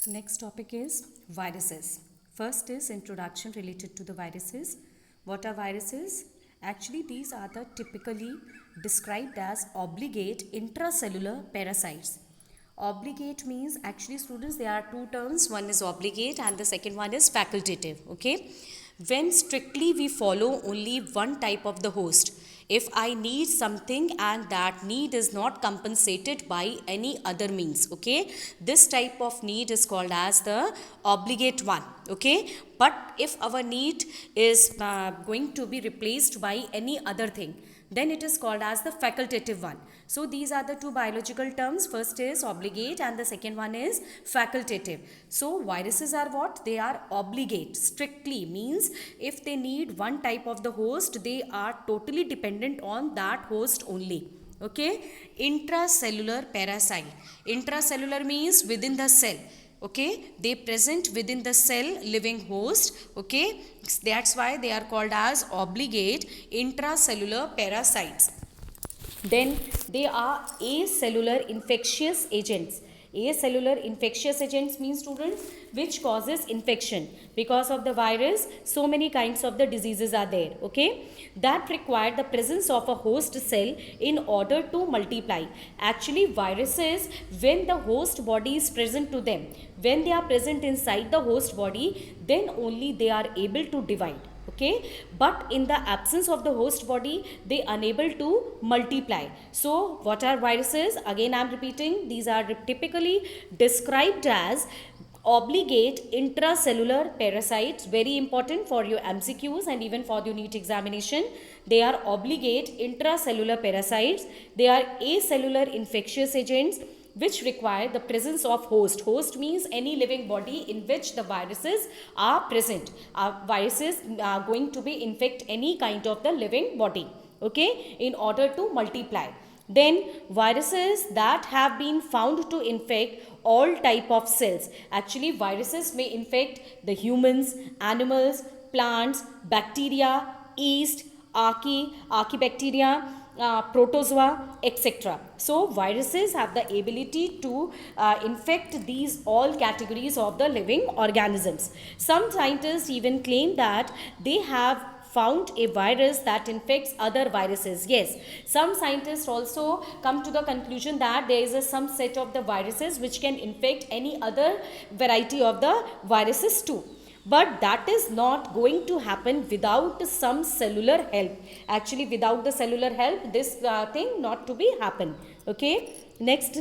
Next topic is viruses. First is introduction related to the viruses. What are viruses? Actually, these are the typically described as obligate intracellular parasites. Obligate means, actually students, there are two terms. One is obligate and the second one is facultative. Okay. When strictly we follow only one type of the host, if I need something and that need is not compensated by any other means, okay, this type of need is called as the obligate one. Okay, but if our need is going to be replaced by any other thing, then it is called as the facultative one. So these are the two biological terms. First is obligate and the second one is facultative. So viruses are what? They are obligate. Strictly means if they need one type of the host, they are totally dependent on that host only. Okay. Intracellular parasite. Intracellular means within the cell. Okay, they present within the cell living host. Okay, that's why they are called as obligate intracellular parasites. Then they are acellular infectious agents. Acellular infectious agents means, students, which causes infection. Because of the virus, so many kinds of the diseases are there, okay, that require the presence of a host cell in order to multiply. Actually, viruses, when the host body is present to them, when they are present inside the host body, then only they are able to divide. Okay, but in the absence of the host body, they unable to multiply. So what are viruses? Again I am repeating, these are typically described as obligate intracellular parasites. Very important for your MCQs and even for your NEET examination. They are obligate intracellular parasites. They are acellular infectious agents which require the presence of host. Host means any living body in which the viruses are present. Viruses are going to be infect any kind of the living body, okay, in order to multiply. Then viruses that have been found to infect all type of cells. Actually, viruses may infect the humans, animals, plants, bacteria, yeast, archaebacteria, protozoa, etc. So viruses have the ability to infect these all categories of the living organisms. Some scientists even claim that they have found a virus that infects other viruses. Yes, some scientists also come to the conclusion that there is some set of the viruses which can infect any other variety of the viruses too. But that is not going to happen without some cellular help. Actually, without the cellular help, this thing not to be happen. Okay. Next,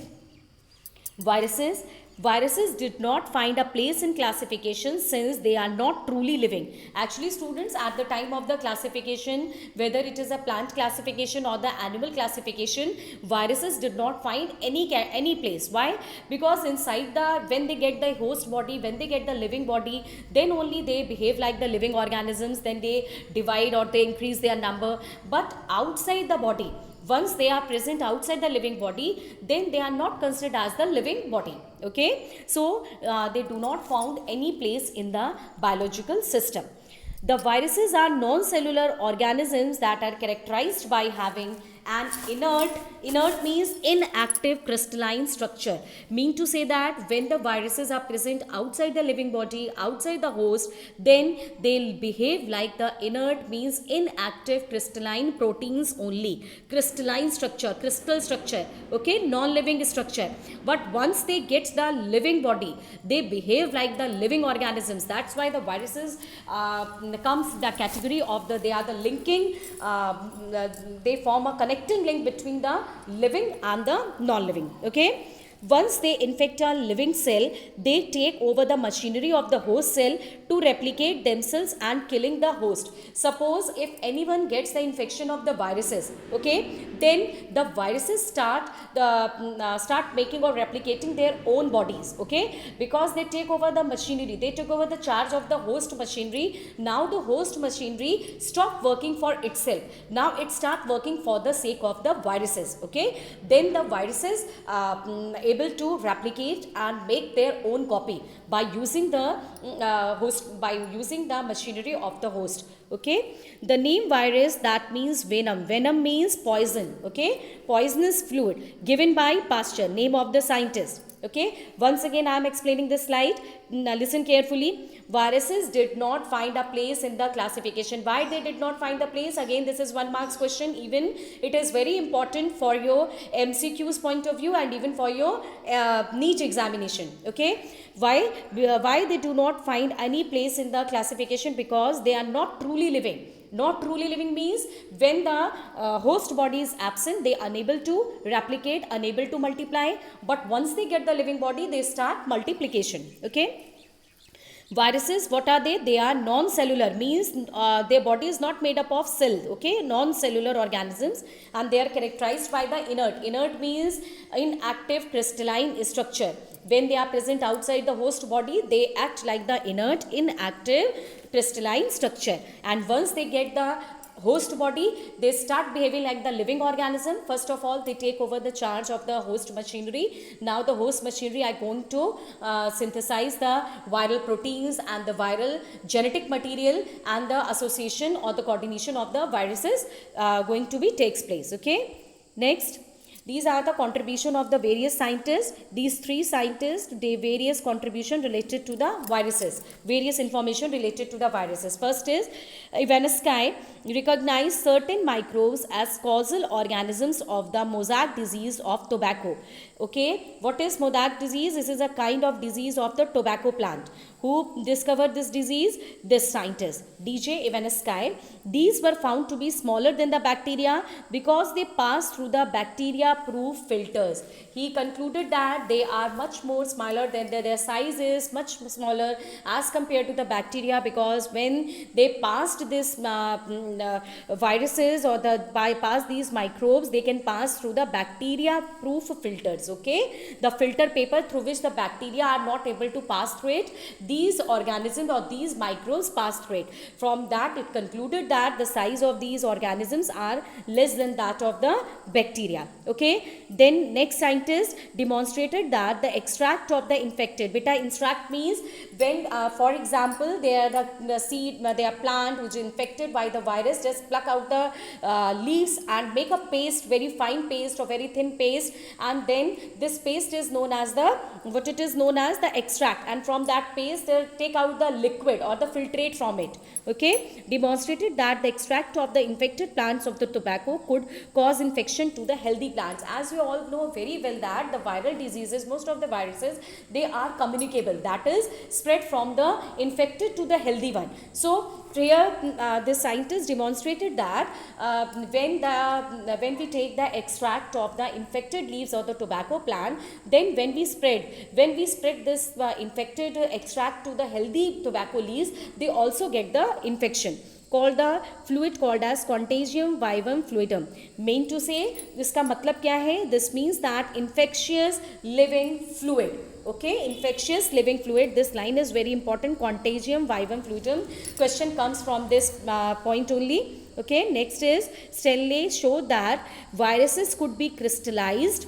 viruses. Viruses did not find a place in classification since they are not truly living. Actually, students, at the time of the classification, whether it is a plant classification or the animal classification, viruses did not find any place. Why? Because inside the, when they get the host body, when they get the living body, then only they behave like the living organisms, then they divide or they increase their number. But outside the body, once they are present outside the living body, then they are not considered as the living body. Okay, so they do not found any place in the biological system. The viruses are non-cellular organisms that are characterized by having an inert means inactive crystalline structure. Mean to say that when the viruses are present outside the living body, outside the host, then they'll behave like the inert means inactive crystalline proteins only. Crystalline structure, crystal structure, okay, non-living structure. But once they get the living body, they behave like the living organisms. That's why the viruses comes the category of the, they are the linking, they form a connecting link between the living and the non-living. Okay. Once they infect a living cell, they take over the machinery of the host cell to replicate themselves and killing the host. Suppose if anyone gets the infection of the viruses, okay, then the viruses start making or replicating their own bodies, okay, because they take over the machinery, they took over the charge of the host machinery. Now the host machinery stop working for itself. Now it start working for the sake of the viruses, okay. Then the viruses able to replicate and make their own copy by using the host, by using the machinery of the host. Okay, the name virus, that means venom. Venom means poison. Okay, poisonous fluid given by Pasteur, name of the scientist. Okay, once again I am explaining this slide. Now listen carefully. Viruses did not find a place in the classification. Why they did not find the place? Again, this is 1 marks question. Even it is very important for your MCQs point of view and even for your NEET examination. Okay, why they do not find any place in the classification? Because they are not truly living. Not truly living means when the host body is absent, they are unable to replicate, unable to multiply. But once they get the living body, they start multiplication. Okay, viruses, what are they? They are non-cellular, means their body is not made up of cells. Okay, non-cellular organisms, and they are characterized by the inert means inactive crystalline structure. When they are present outside the host body, they act like the inert inactive crystalline structure, and once they get the host body, they start behaving like the living organism. First of all, they take over the charge of the host machinery. Now the host machinery are going to synthesize the viral proteins and the viral genetic material, and the association or the coordination of the viruses going to be takes place. Okay, next, these are the contribution of the various scientists. These 3 scientists, they various contribution related to the viruses, various information related to the viruses. First is Ivanauskai recognized certain microbes as causal organisms of the mosaic disease of tobacco. Okay, what is mosaic disease? This is a kind of disease of the tobacco plant. Who discovered this disease? This scientist, DJ Ivanauskai. These were found to be smaller than the bacteria because they pass through the bacteria-proof filters. He concluded that they are much more smaller than their size is much smaller as compared to the bacteria, because when they passed this viruses or the bypass these microbes, they can pass through the bacteria-proof filters. Okay, the filter paper through which the bacteria are not able to pass through it, these organisms or these microbes pass through it. From that, it concluded that the size of these organisms are less than that of the bacteria. Okay, then next scientist demonstrated that the extract of the infected, beta extract means when for example they are the seed, they are plant which is infected by the virus, just pluck out the leaves and make a paste, very fine paste or very thin paste, and then this paste is known as the, what it is known as the extract, and from that paste they take out the liquid or the filtrate from it. Okay, demonstrated that the extract of the infected plants of the tobacco could cause infection to the healthy plants. As we all know very well that the viral diseases, most of the viruses, they are communicable, that is spread from the infected to the healthy one. So here the scientists demonstrated that when we take the extract of the infected leaves of the tobacco plant, then when we spread this infected extract to the healthy tobacco leaves, they also get the infection, called the fluid called as contagium vivum fluidum. Mean to say, इसका मतलब क्या है? This means that infectious living fluid. Okay, infectious living fluid. This line is very important. Contagium vivum fluidum. Question comes from this point only. Okay, next is Stanley showed that viruses could be crystallized,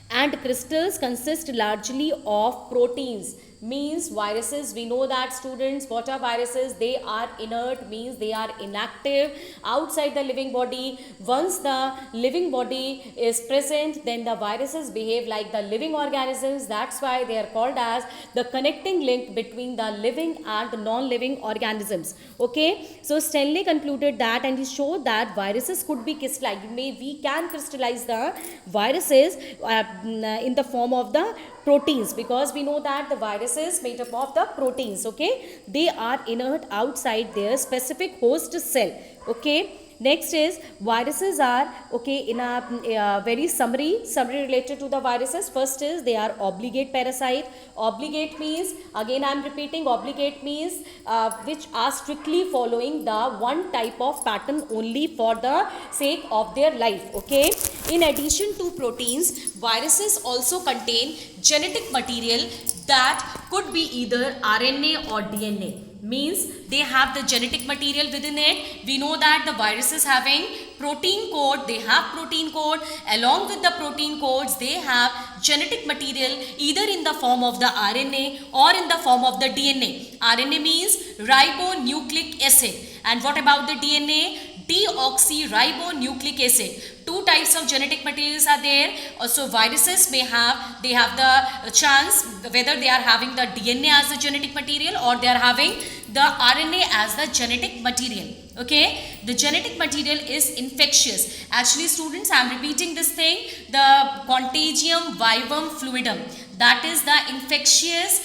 and crystals consist largely of proteins. Means viruses, we know that students, what are viruses? They are inert, means they are inactive outside the living body. Once the living body is present, then the viruses behave like the living organisms. That's why they are called as the connecting link between the living and the non-living organisms. Okay, so Stanley concluded that, and he showed that viruses could be crystallized. We can crystallize the viruses in the form of the proteins, because we know that the virus is made up of the proteins. Okay, they are inert outside their specific host cell. Okay, next is viruses are, okay, in a very summary related to the viruses. First is they are obligate parasite. Obligate means, again I am repeating, obligate means which are strictly following the one type of pattern only for the sake of their life. Okay, in addition to proteins, viruses also contain genetic material that could be either RNA or DNA. Means they have the genetic material within it. We know that the viruses having protein code, they have protein code. Along with the protein codes, they have genetic material either in the form of the RNA or in the form of the DNA. RNA means ribonucleic acid. And what about the DNA? Deoxyribonucleic acid. Two types of genetic materials are there. Also viruses they have the chance whether they are having the DNA as the genetic material or they are having the RNA as the genetic material. Okay, the genetic material is infectious. Actually students, I am repeating this thing, the contagium vivum fluidum, that is the infectious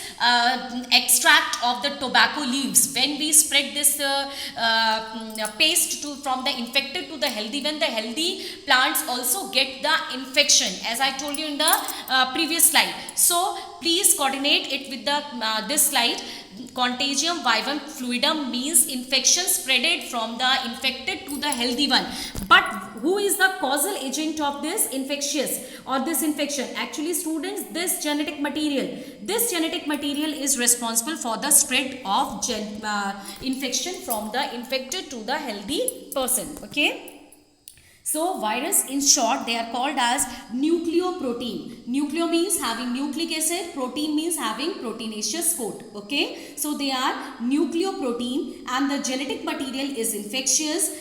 extract of the tobacco leaves. When we spread this paste from the infected to the healthy, when the healthy plants also get the infection, as I told you in the previous slide. So please coordinate it with the this slide. Contagium vivum fluidum means infection spreaded from the infected to the healthy one. But who is the causal agent of this infectious or this infection? Actually students, this genetic material is responsible for the spread of infection from the infected to the healthy person. Okay. So virus, in short, they are called as nucleoprotein. Nucleo means having nucleic acid, protein means having proteinaceous coat. Okay, so they are nucleoprotein and the genetic material is infectious.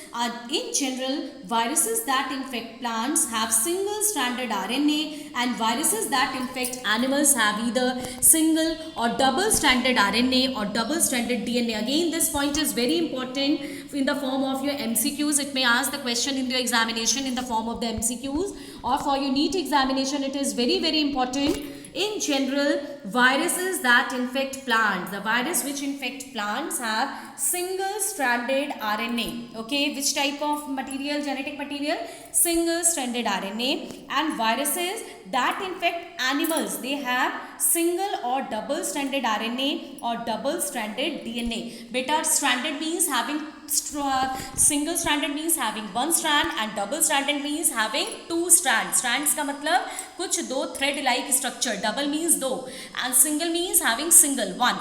In general, viruses that infect plants have single-stranded RNA and viruses that infect animals have either single or double-stranded RNA or double-stranded DNA. Again, this point is very important in the form of your MCQs. It may ask the question in your examination in the form of the MCQs, or for your NEET examination it is very important. In general, viruses that infect plants, the virus which infect plants have single-stranded RNA. Okay, which type of material, genetic material? Single-stranded RNA. And viruses that infect animals, they have single or double-stranded RNA or double-stranded DNA. Beta, stranded means having single stranded means having one strand and double stranded means having two strands. Strands का मतलब कुछ दो thread like structure. Double means दो and single means having single, one.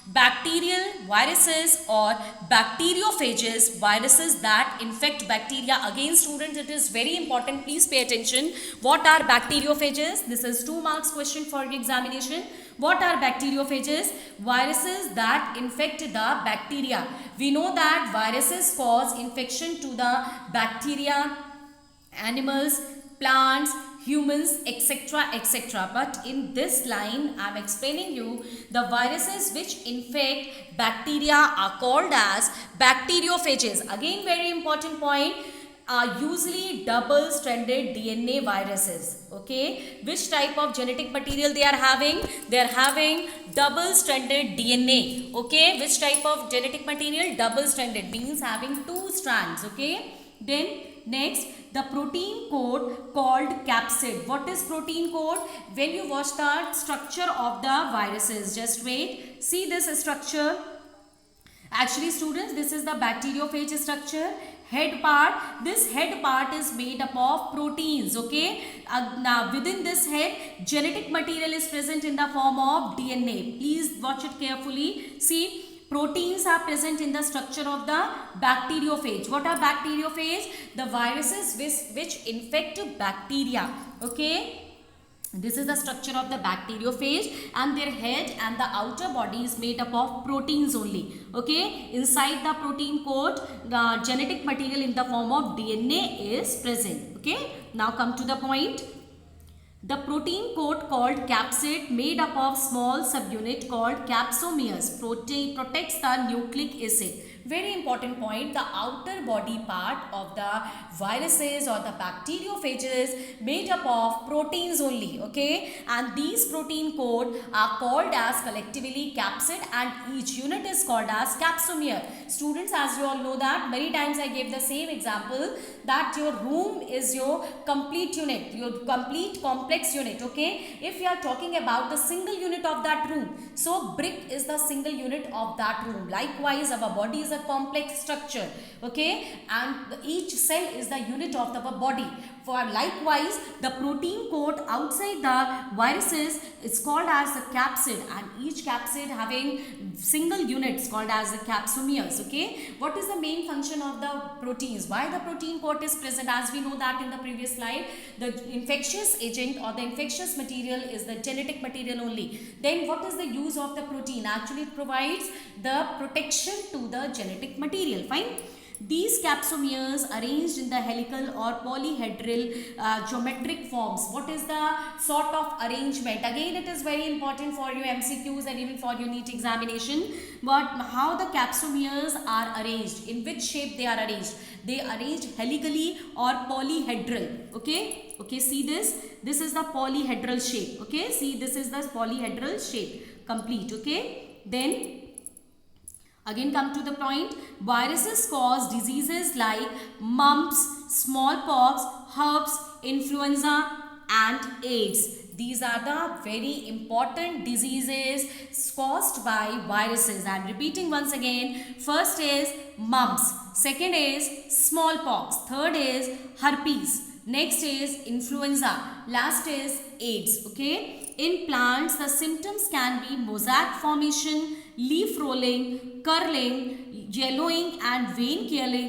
Bacterial viruses or bacteriophages, viruses that infect bacteria. Again students, it is very important, please pay attention. What are bacteriophages? This is 2 marks question for your examination. What are bacteriophages? Viruses that infect the bacteria. We know that viruses cause infection to the bacteria, animals, plants, humans, etc., etc. But in this line, I am explaining you the viruses which infect bacteria are called as bacteriophages. Again, very important point. Are usually double-stranded DNA viruses. Okay, which type of genetic material they are having? They are having double-stranded DNA. Okay, which type of genetic material? Double-stranded means having two strands. Okay, then next, the protein code called capsid. What is protein code? When you watch the structure of the viruses, just wait. See this structure. Actually students, this is the bacteriophage structure. Head part, this head part is made up of proteins. Okay, now within this head, genetic material is present in the form of DNA. Please watch it carefully. See, proteins are present in the structure of the bacteriophage. What are bacteriophage? The viruses which infect bacteria. Okay, this is the structure of the bacteriophage and their head and the outer body is made up of proteins only. Okay, inside the protein coat, the genetic material in the form of DNA is present. Okay, now come to the point. The protein coat called capsid, made up of small subunit called capsomeres, protects the nucleic acid. Very important point, the outer body part of the viruses or the bacteriophages made up of proteins only. Okay, and these protein coat are called as collectively capsid and each unit is called as capsomere. Students, as you all know that many times I gave the same example that your room is your complete unit, your complete complex unit. Okay, if you are talking about the single unit of that room, so brick is the single unit of that room. Likewise, our body is a complex structure. Okay, and each cell is the unit of our body. For likewise, the protein coat outside the viruses is called as the capsid and each capsid having single units called as the capsomeres. Okay, what is the main function of the proteins? Why the protein coat is present? As we know that in the previous slide, the infectious agent or the infectious material is the genetic material only. Then what is the use of the protein? Actually, it provides the protection to the genetic material. Fine. These capsomeres arranged in the helical or polyhedral geometric forms. What is the sort of arrangement? Again, it is very important for your MCQs and even for your NEET examination. But how the capsomeres are arranged, in which shape they are arranged? They are arranged helically or polyhedral. Okay, see this. This is the polyhedral shape. Okay, see, this is the polyhedral shape. Complete. Okay, then again come to the point. Viruses cause diseases like mumps, smallpox, herpes, influenza and AIDS. These are the very important diseases caused by viruses. I am repeating once again. First is mumps, second is smallpox, third is herpes, next is influenza, last is AIDS. Okay, in plants the symptoms can be mosaic formation, leaf rolling, curling, yellowing and vein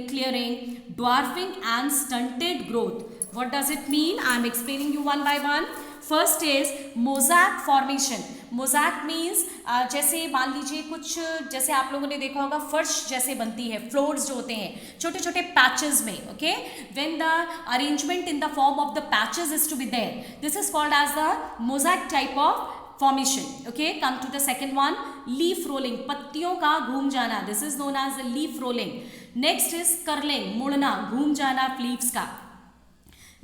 clearing, dwarfing and stunted growth. What does it mean? I am explaining you one by one. First is mosaic formation. Mosaic means जैसे मान लीजिए कुछ, जैसे आप लोगों ने देखा होगा फर्श जैसे बनती है, फ्लोर्स जो होते हैं छोटे छोटे पैचेस में. Okay, when the arrangement in the form of the patches is to be there, this is called as the mosaic type of formation. Okay, come to the second one, leaf rolling, पत्तियों का घूम जाना, this is known as the leaf rolling. Next is curling, मुड़ना, घूम जाना leaves का.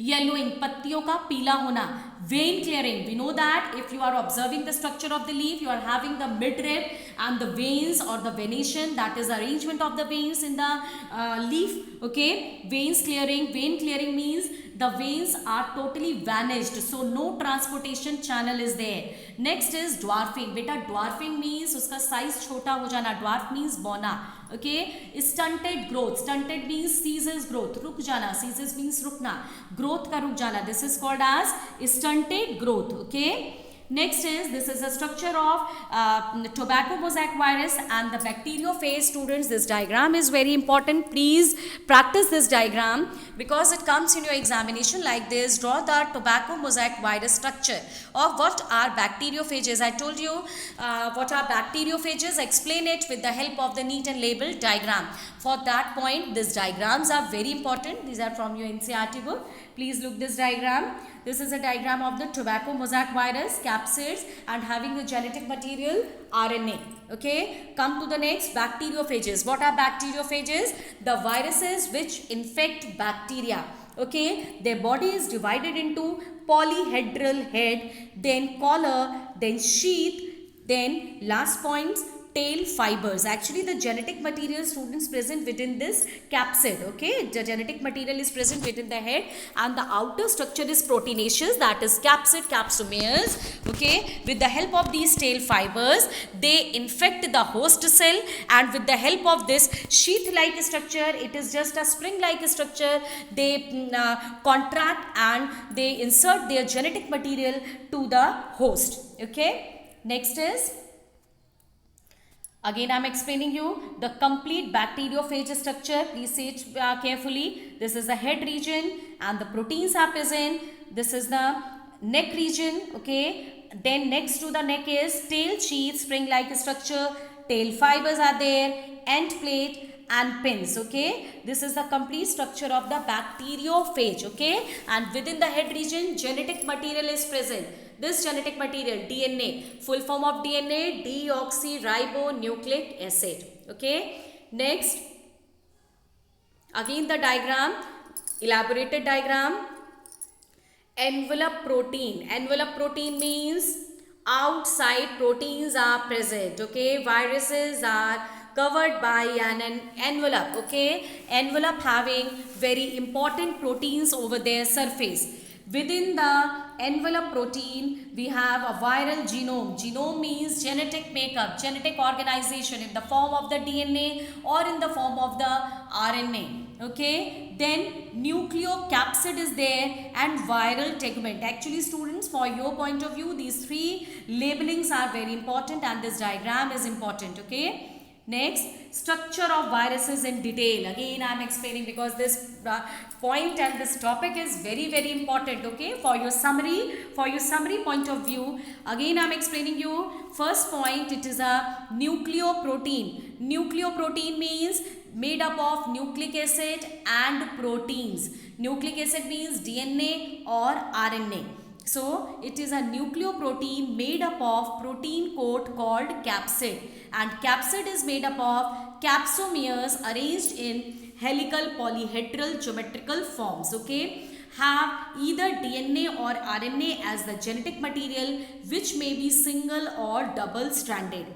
Yellowing, पत्तियों का पीला होना. Vein clearing, we know that if you are observing the structure of the leaf, you are having the midrib and the veins or the venation, that is arrangement of the veins in the leaf. Okay, veins clearing, vein clearing means the veins are totally vanished, so no transportation channel is there. Next is dwarfing. बेटा dwarfing means उसका size छोटा हो जाना, dwarf means बौना. Okay, stunted growth, stunted means ceases growth, रुक जाना, ceases means रुकना, growth का रुक जाना, this is called as stunted growth. Okay, next is, this is a structure of tobacco mosaic virus and the bacteriophage. Students, this diagram is very important. Please practice this diagram because it comes in your examination like this. Draw the tobacco mosaic virus structure. Or what are bacteriophages? I told you what are bacteriophages. Explain it with the help of the neat and labeled diagram. For that point, these diagrams are very important. These are from your NCERT book. Please look this diagram. This is a diagram of the tobacco mosaic virus, capsids and having the genetic material RNA. Okay, come to the next, bacteriophages. What are bacteriophages? The viruses which infect bacteria. Okay, their body is divided into polyhedral head, then collar, then sheath, then last points, tail fibers. Actually, the genetic material, students, present within this capsid. Okay, the genetic material is present within the head and the outer structure is proteinaceous, that is capsid, capsomeres. Okay, with the help of these tail fibers, they infect the host cell, and with the help of this sheath-like structure, it is just a spring-like structure, they contract and they insert their genetic material to the host. Okay, next is, again I am explaining you the complete bacteriophage structure. Please see it carefully. This is the head region and the proteins are present. This is the neck region. Okay, then next to the neck is tail sheath, spring-like structure, tail fibers are there, end plate and pins. Okay, this is the complete structure of the bacteriophage. Okay, and within the head region, genetic material is present. This genetic material, DNA, full form of DNA, deoxyribonucleic acid. Okay, next, again the diagram, elaborated diagram. Envelope protein. Envelope protein means outside proteins are present. Okay, viruses are covered by an envelope. Okay, envelope having very important proteins over their surface. Within the envelope protein, we have a viral genome. Genome means genetic makeup, genetic organization in the form of the DNA or in the form of the RNA. Okay, then nucleocapsid is there and viral tegument. Actually, students, for your point of view, these three labelings are very important and this diagram is important. Okay. Next, structure of viruses in detail. Again, I am explaining because this point and this topic is very, very important. Okay, for your summary point of view. Again, I am explaining you. First point, it is a nucleoprotein. Nucleoprotein means made up of nucleic acid and proteins. Nucleic acid means DNA or RNA. So it is a nucleoprotein made up of protein coat called capsid, and capsid is made up of capsomeres arranged in helical polyhedral geometrical forms. Okay, have either DNA or RNA as the genetic material, which may be single or double stranded.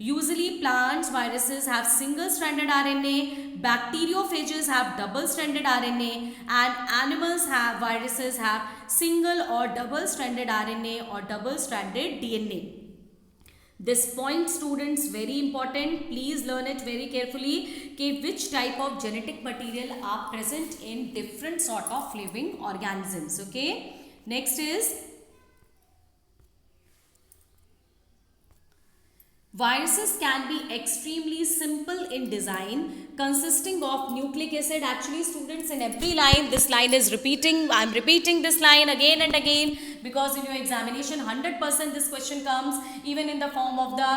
Usually plants, viruses have single-stranded RNA, bacteriophages have double-stranded RNA, and animals have, viruses have single or double-stranded RNA or double-stranded DNA. This point, students, very important. Please learn it very carefully. Okay, which type of genetic material are present in different sort of living organisms. Okay. Next is viruses can be extremely simple in design, consisting of nucleic acid. Actually, students, in every line, this line is repeating. I am repeating this line again and again because in your examination 100% this question comes, even in the form of the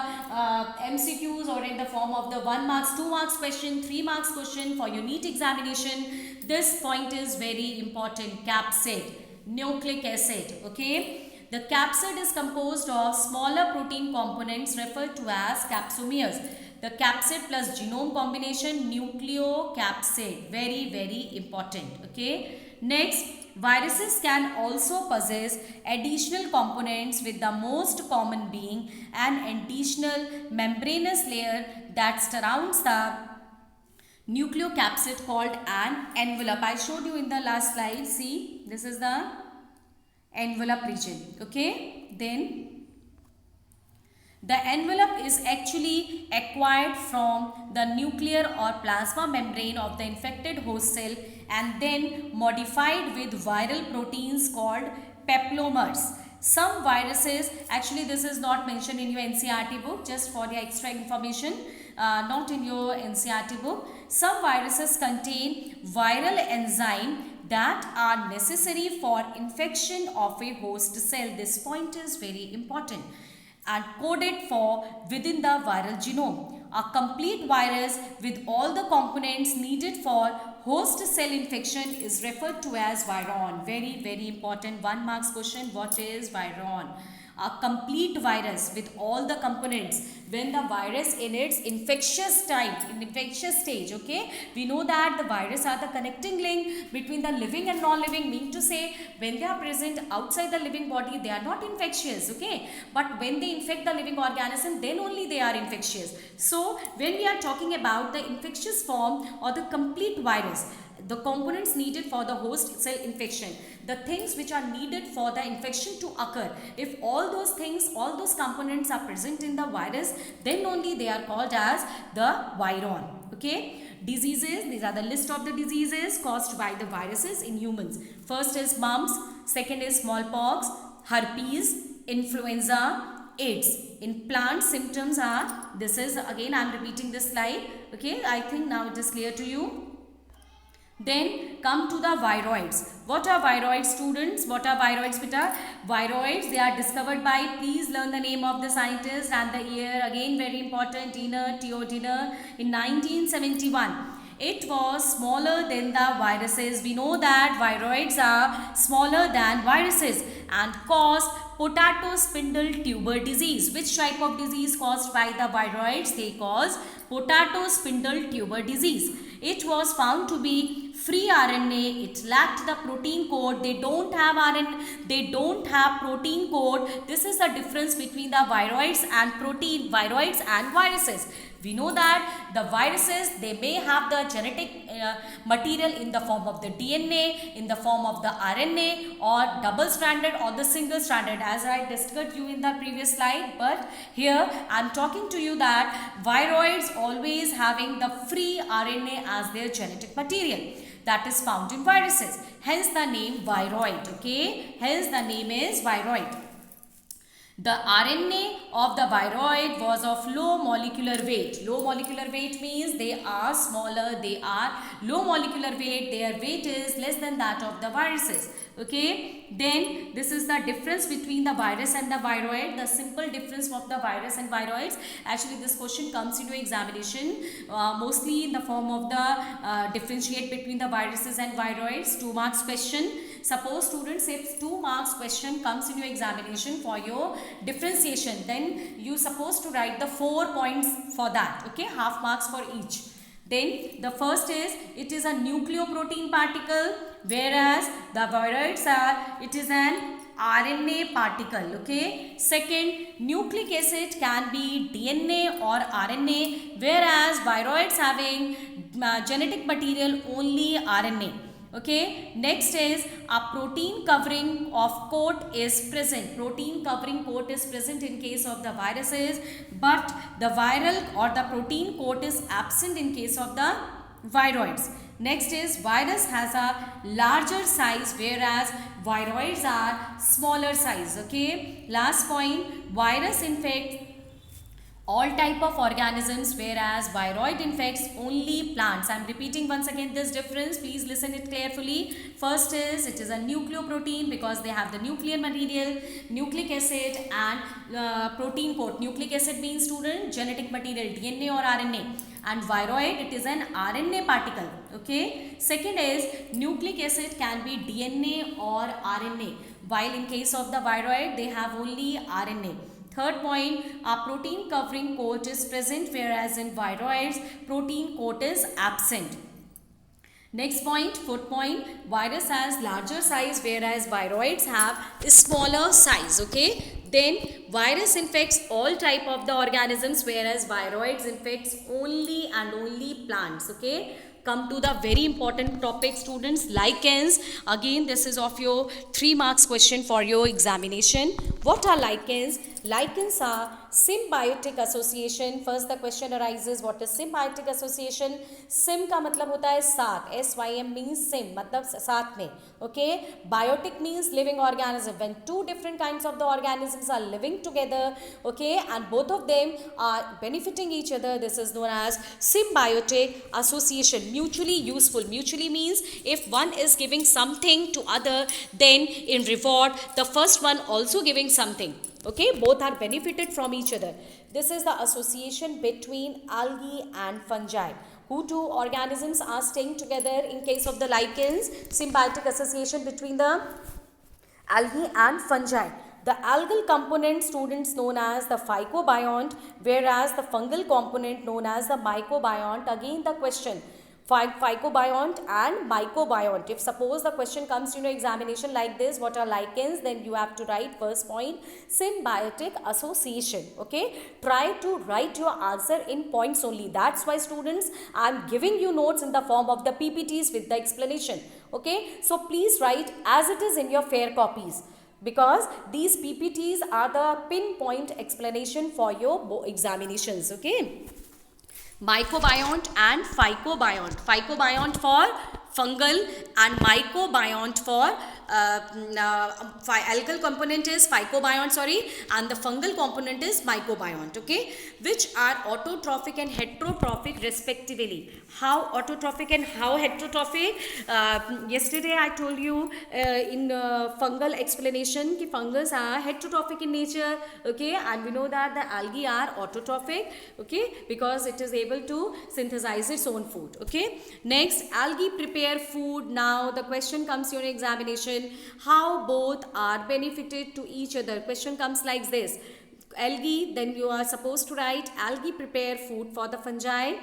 MCQs or in the form of the 1 marks, 2 marks question, 3 marks question for your NEET examination. This point is very important. Capsid, nucleic acid. Okay. The capsid is composed of smaller protein components referred to as capsomeres. The capsid plus genome combination, nucleocapsid. Very, very important. Okay. Next, viruses can also possess additional components, with the most common being an additional membranous layer that surrounds the nucleocapsid called an envelope. I showed you in the last slide. See, this is the envelope region. Okay, then the envelope is actually acquired from the nuclear or plasma membrane of the infected host cell and then modified with viral proteins called peplomers. Some viruses, actually this is not mentioned in your NCERT book, just for the extra information, not in your NCERT book. Some viruses contain viral enzyme that are necessary for infection of a host cell. This point is very important. And coded for within the viral genome. A complete virus with all the components needed for host cell infection is referred to as viron. Very, very important 1 marks question. What is viron? A complete virus with all the components when the virus in its infectious stage. Okay, we know that the virus are the connecting link between the living and non-living. Mean to say, when they are present outside the living body, they are not infectious. Okay, but when they infect the living organism, then only they are infectious. So when we are talking about the infectious form or the complete virus, the components needed for the host cell infection, the things which are needed for the infection to occur, if all those things, all those components are present in the virus, then only they are called as the viron. Okay. Diseases, these are the list of the diseases caused by the viruses in humans. First is mumps, second is smallpox, herpes, influenza, AIDS. In plants, symptoms are, this is again I am repeating this slide. Okay, I think now it is clear to you. Then come to the viroids. What are viroids, students? What are viroids, beta? Viroids, they are discovered by, please learn the name of the scientist and the year. Again, very important, Diener, Theo Diener in 1971. It was smaller than the viruses. We know that viroids are smaller than viruses and cause potato spindle tuber disease. Which type of disease caused by the viroids? They cause potato spindle tuber disease. It was found to be free RNA. It lacked the protein code. They don't have RNA. They don't have protein code. This is the difference between the viroids and viroids and viruses. We know that the viruses, they may have the genetic material in the form of the DNA, in the form of the RNA, or double-stranded or the single-stranded, as I discussed you in the previous slide. But here I am talking to you that viroids always having the free RNA as their genetic material that is found in viruses. Hence the name viroid. Okay, hence the name is viroid. The RNA of the viroid was of low molecular weight. Low molecular weight means they are smaller, they are low molecular weight, their weight is less than that of the viruses. Okay, then this is the difference between the virus and the viroid, the simple difference of the virus and viroids. Actually, this question comes into examination mostly in the form of the differentiate between the viruses and viroids, 2 marks question. Suppose students, if 2 marks question comes in your examination for your differentiation, then you supposed to write the 4 points for that. Okay, half marks for each. Then the first is, it is a nucleoprotein particle, whereas the viroids are, it is an RNA particle. Okay. Second, nucleic acid can be DNA or RNA, whereas viroids having genetic material only RNA. Okay, next is a protein covering of coat is present. Protein covering coat is present in case of the viruses, but the viral or the protein coat is absent in case of the viroids. Next is, virus has a larger size, whereas viroids are smaller size. Okay, last point, virus infects all type of organisms, whereas viroid infects only plants. I am repeating once again this difference, please listen it carefully. First is, it is a nucleoprotein because they have the nuclear material, nucleic acid and protein coat. Nucleic acid means, student, genetic material, DNA or RNA, and viroid, it is an RNA particle. Okay. Second is, nucleic acid can be DNA or RNA, while in case of the viroid they have only RNA. Third point, a protein covering coat is present, whereas in viroids, protein coat is absent. Next point, fourth point, virus has larger size, whereas viroids have a smaller size. Okay. Then virus infects all type of the organisms, whereas viroids infects only and only plants. Okay. Come to the very important topic, students, lichens. Again, this is of your 3 marks question for your examination. What are lichens? Lichens are symbiotic association. First the question arises, what is symbiotic association? Sim का मतलब होता है साथ, SYM means sim, मतलब साथ में. Okay, biotic means living organism. When two different kinds of the organisms are living together, okay, and both of them are benefiting each other, this is known as symbiotic association. Mutually useful. Mutually means if one is giving something to other, then in reward the first one also giving something. Okay, both are benefited from each other. This is the association between algae and fungi. Who two organisms are staying together in case of the lichens? Symbiotic association between the algae and fungi. The algal component, students, known as the phycobiont, whereas the fungal component known as the mycobiont. Again the question, phycobiont and mycobiont. If suppose the question comes to your examination like this, what are lichens, then you have to write first point, symbiotic association. Okay, try to write your answer in points only. That's why, students, I am giving you notes in the form of the PPTs with the explanation. Okay, so please write as it is in your fair copies, because these PPTs are the pinpoint explanation for your examinations. Okay, mycobiont and phycobiont. Phycobiont for fungal and mycobiont for algal component is phycobiont, sorry, and the fungal component is mycobiont. Okay, which are autotrophic and heterotrophic respectively. How autotrophic and how heterotrophic? Yesterday I told you in fungal explanation ki fungus are heterotrophic in nature. Okay, and we know that the algae are autotrophic. Okay, because it is able to synthesize its own food. Okay, next, algae prepare food. Now the question comes to your examination, how both are benefited to each other. Question comes like this, algae, then you are supposed to write algae prepare food for the fungi,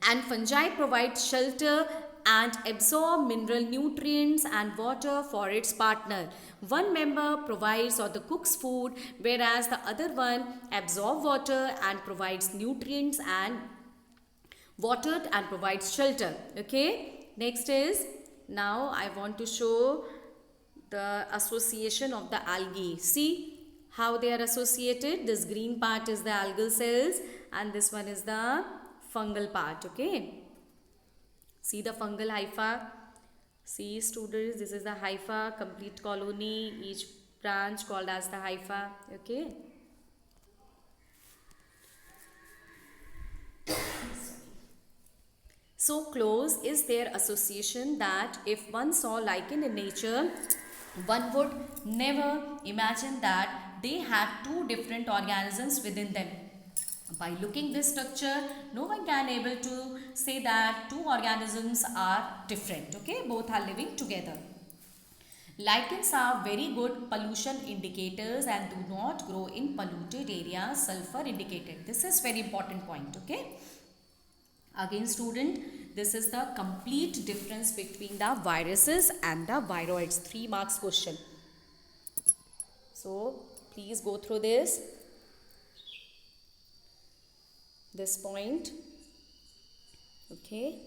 and fungi provide shelter and absorb mineral nutrients and water for its partner. One member provides or the cooks food, whereas the other one absorbs water and provides nutrients and water and provides shelter. Okay, next is, now I want to show the association of the algae. See how they are associated. This green part is the algal cells and this one is the fungal part. Okay, see the fungal hypha. See, students, this is the hypha, complete colony, each branch called as the hypha. Okay. So close is their association that if one saw lichen in nature, one would never imagine that they had two different organisms within them. By looking this structure, no one can able to say that two organisms are different. Okay, both are living together. Lichens are very good pollution indicators and do not grow in polluted areas. Sulfur indicated. This is very important point. Okay. Again student, this is the complete difference between the viruses and the viroids. 3 marks question. So please go through this point. Okay.